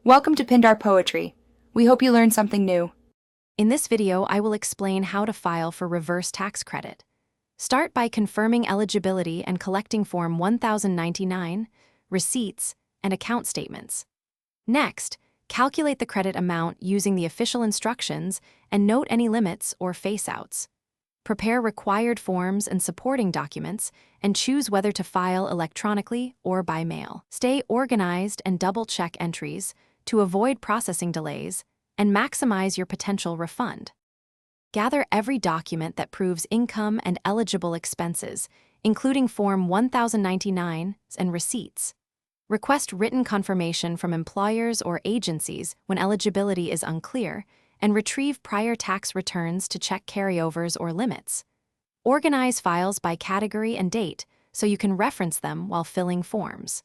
Welcome to Pindar Poetry. We hope you learned something new. In this video, I will explain how to file for reverse tax credit. Start by confirming eligibility and collecting Form 1099, receipts, and account statements. Next, calculate the credit amount using the official instructions and note any limits or face-outs. Prepare required forms and supporting documents and choose whether to file electronically or by mail. Stay organized and double-check entries to avoid processing delays and maximize your potential refund. Gather every document that proves income and eligible expenses, including Form 1099 and receipts. Request written confirmation from employers or agencies when eligibility is unclear, and retrieve prior tax returns to check carryovers or limits. Organize files by category and date so you can reference them while filling forms.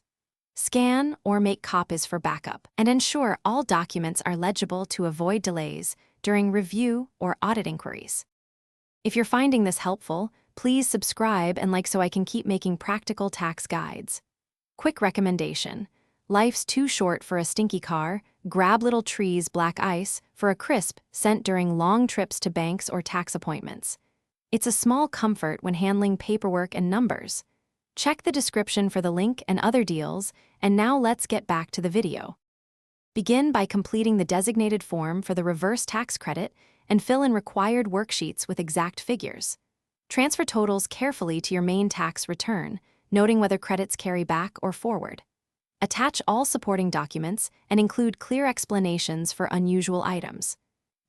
Scan or make copies for backup, and ensure all documents are legible to avoid delays during review or audit inquiries. If you're finding this helpful, please subscribe and like so I can keep making practical tax guides. Quick recommendation: life's too short for a stinky car. Grab Little Tree's Black Ice for a crisp scent during long trips to banks or tax appointments. It's a small comfort when handling paperwork and numbers. Check the description for the link and other deals, and now let's get back to the video. Begin by completing the designated form for the reverse tax credit and fill in required worksheets with exact figures. Transfer totals carefully to your main tax return, noting whether credits carry back or forward. Attach all supporting documents and include clear explanations for unusual items.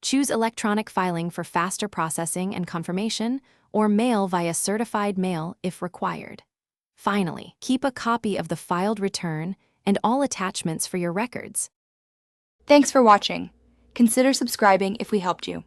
Choose electronic filing for faster processing and confirmation, or mail via certified mail if required. Finally, keep a copy of the filed return and all attachments for your records. Thanks for watching. Consider subscribing if we helped you.